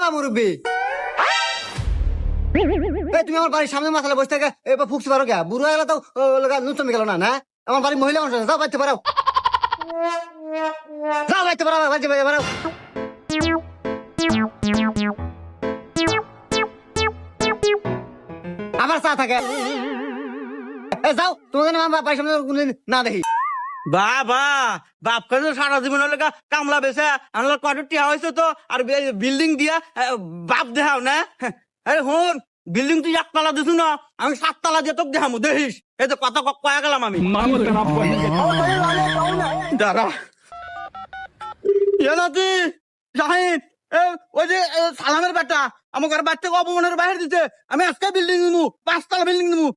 বা মুরব্বী তুমি আমার বাড়ির সামনে মাথালে বসে থাকে এবার ফুকতে পারো কে বুড়ো হয়ে গেলে তো নুচমি গেল না না আমার বাড়ির মহিলা মানুষ আছে, যাও বাড়তে পারো যাও বাড়তে পারো বাড়তে পারো আবার চা থাকে যাও তোমাকে আমার বাড়ির সামনে কোনদিন না দেখি বাবা বাপ কাছে সারা জীবন হলে কামলা বেছে আনলো কত টিয়া হয়েছে তো আর বিল্ডিং দিয়া বাপ দেখাও না আরে হন বিল্ডিং তুই একতলা দিছু না আমি 7 তলা দিয়ে তোকে দেখামু দেখিস এই তো কথা কয়া গেলাম আমি দাঁড়া নাতি শাহিন ওই যে সালামের বেটা আমার ঘরের বাচ্চাকে অপমানের বাইরে দিতে আমি আজকে বিল্ডিং নিবো 5 তলা বিল্ডিং নিবো